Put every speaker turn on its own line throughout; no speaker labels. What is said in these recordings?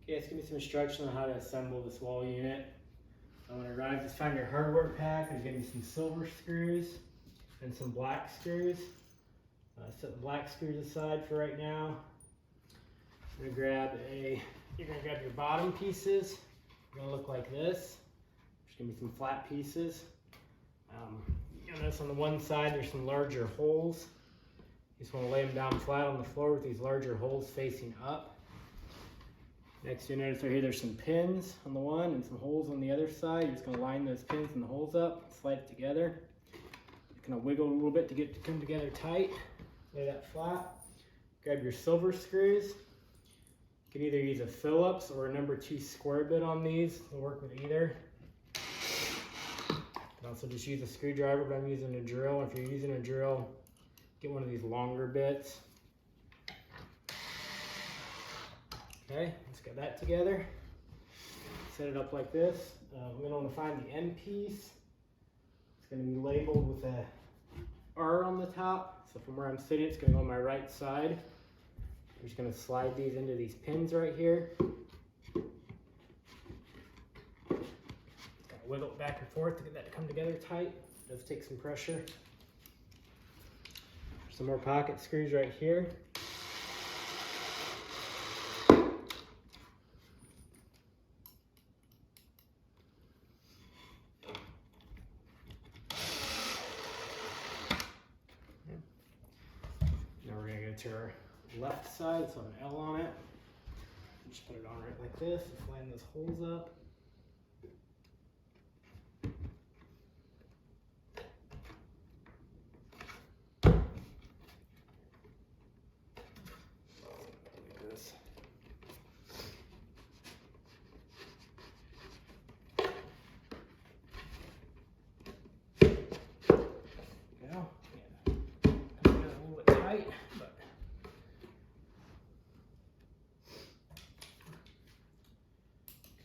Okay, let's give me some instruction on how to assemble this wall unit. So when I arrive, just find your hardware pack. There's gonna be some silver screws and some black screws. Set the black screws aside for right now. You're gonna grab your bottom pieces. They're gonna look like this. There's gonna be some flat pieces. You'll notice on the one side there's some larger holes. You just want to lay them down flat on the floor with these larger holes facing up. Next, you'll notice right here there's some pins on the one and some holes on the other side. You're just going to line those pins and the holes up, slide it together. You're going to wiggle a little bit to get it to come together tight. Lay that flat. Grab your silver screws. You can either use a Phillips or a number 2 square bit on these. They'll work with either. You can also just use a screwdriver, but I'm using a drill. If you're using a drill, get one of these longer bits. Okay, let's get that together. Set it up like this. I'm going to want to find the end piece. It's going to be labeled with a R on the top. So from where I'm sitting, it's going to go on my right side. I'm just going to slide these into these pins right here. Wiggle it back and forth to get that to come together tight. It does take some pressure. Some more pocket screws right here. Now we're going to go to our left side, so an L on it. Just put it on right like this, just line those holes up.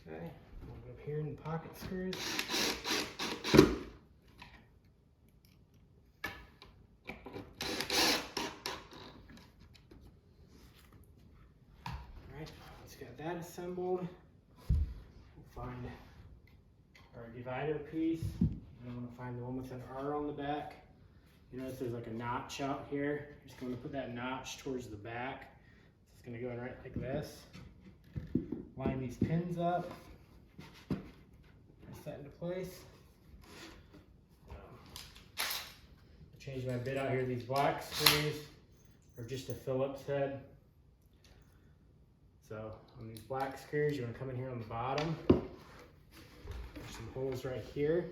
Okay, we'll go up here in the pocket screws. Alright, once we got that assembled, we'll find our divider piece. And I'm going to find the one with an R on the back. You notice there's like a notch out here. I'm just going to put that notch towards the back. So it's going to go in right like this. Line these pins up. Press that into place. Change my bit out here. These black screws are just a Phillips head. So on these black screws, you're going to come in here on the bottom. There's some holes right here.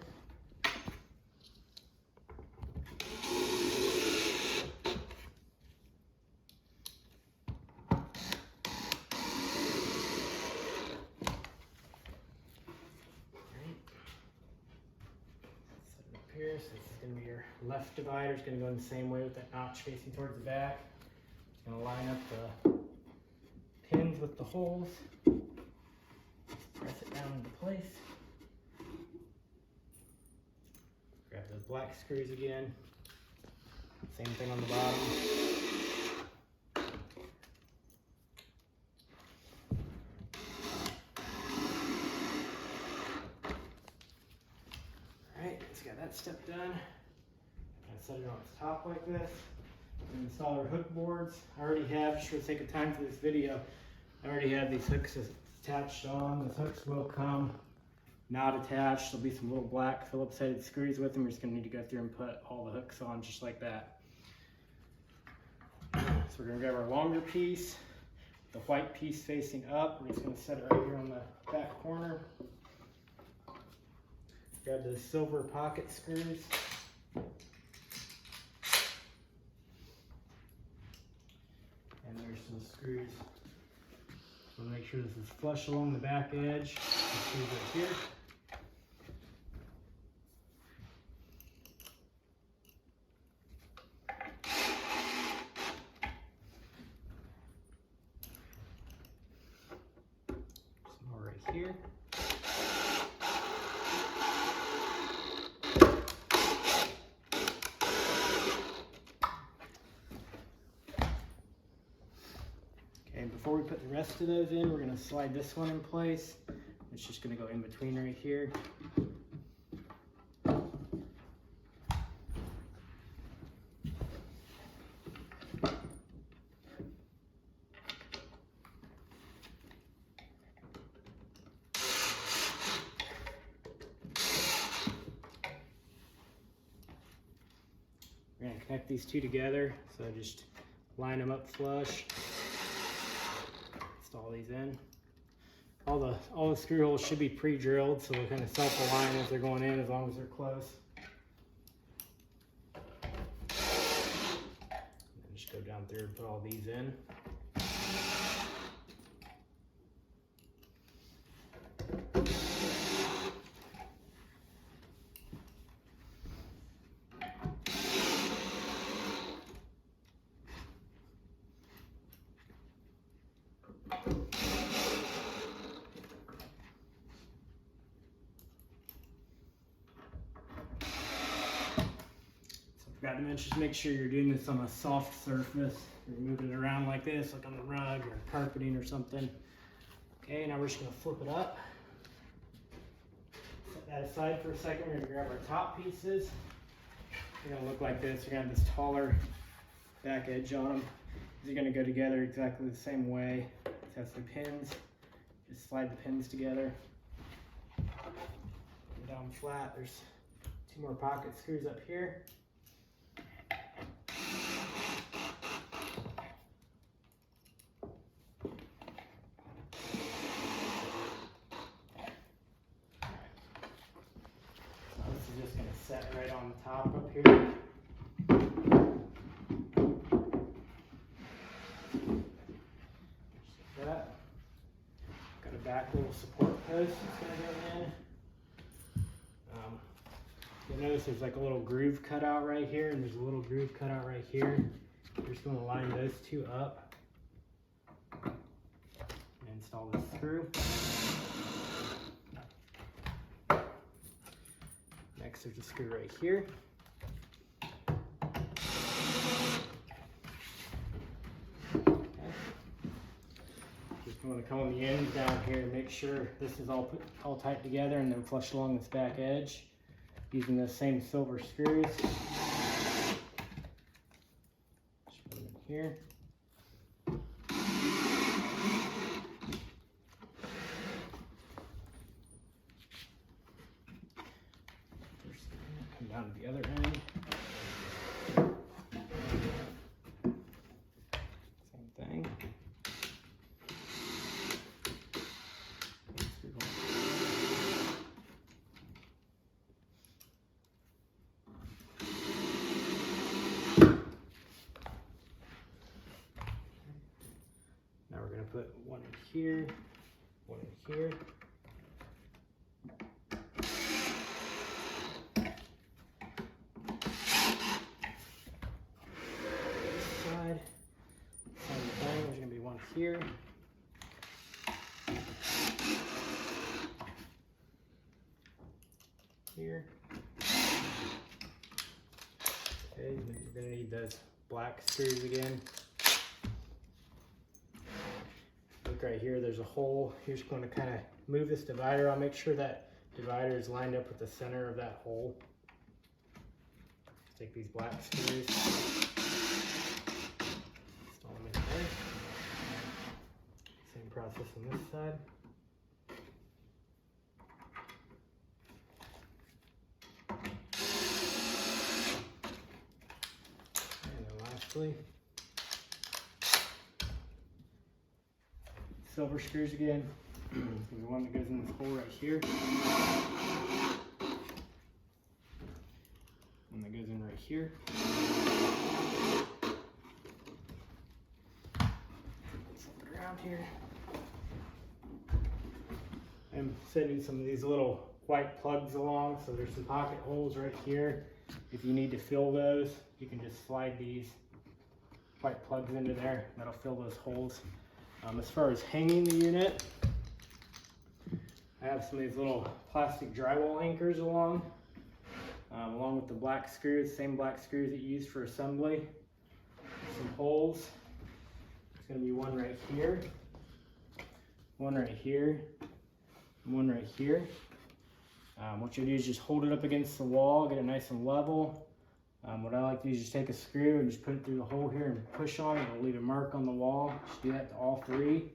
Here, so this is going to be your left divider. It's going to go in the same way with that notch facing towards the back. It's going to line up the pins with the holes. Press it down into place. Grab those black screws again. Same thing on the bottom. That step done. I set it on its top like this. And install our hook boards. I already have, just for the sake of time for this video, I already have these hooks attached on. Those hooks will come not attached. There'll be some little black Phillips headed screws with them. We're just going to need to go through and put all the hooks on just like that. So we're going to grab our longer piece, the white piece facing up. We're just going to set it right here on the back corner. Grab those silver pocket screws. And there's some screws. So make sure this is flush along the back edge. The screws right here. Some more right here. Before we put the rest of those in, we're going to slide this one in place. It's just going to go in between right here. We're going to connect these two together, so just line them up flush. Install these in. All the screw holes should be pre-drilled, so they'll kind of self-align as they're going in, as long as they're close. And just go down through and put all these in. Forgot to mention, just make sure you're doing this on a soft surface. You're moving it around like this, like on the rug or carpeting or something. Okay, now we're just gonna flip it up. Set that aside for a second. We're gonna grab our top pieces. They're gonna look like this. You're gonna have this taller back edge on them. These are gonna go together exactly the same way. It has some pins. Just slide the pins together. Down flat. There's 2 more pocket screws up here. Set right on the top up here. Just like that. Got a back little support post that's going to go in. You'll notice there's like a little groove cut out right here, and there's a little groove cut out right here. We're just going to line those two up and install this screw. Next, there's a screw right here. Okay. Just want to come on the ends down here and make sure this is all tight together, and then flush along this back edge using those same silver screws. Just put them in here. Down to the other end. Same thing. Now we're going to put one in here, one in here. Here. Here. Okay, you're going to need those black screws again. Look right here, there's a hole. You're just going to kind of move this divider. I'll make sure that divider is lined up with the center of that hole. Take these black screws. Install them in there. Same process on this side. And then lastly, silver screws again. There's one that goes in this hole right here. One that goes in right here. Flip it around here. I'm sending some of these little white plugs along, so there's some pocket holes right here. If you need to fill those, you can just slide these white plugs into there. That'll fill those holes. As far as hanging the unit, I have some of these little plastic drywall anchors along with the black screws, same black screws that you use for assembly. Some holes. There's going to be one right here, one right here, and one right here. What you'll do is just hold it up against the wall, get it nice and level. What I like to do is just take a screw and just put it through the hole here and push on it. It'll leave a mark on the wall. Just do that to all three.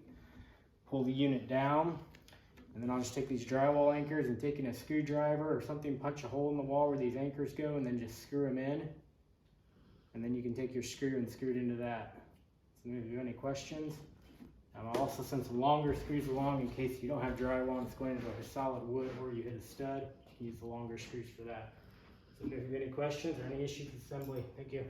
Pull the unit down, and then I'll just take these drywall anchors and taking a screwdriver or something, punch a hole in the wall where these anchors go, and then just screw them in. And then you can take your screw and screw it into that. So if you have any questions, I'll also send some longer screws along in case you don't have drywall and it's going into like a solid wood or you hit a stud. You can use the longer screws for that. So if you have any questions or any issues with assembly, thank you.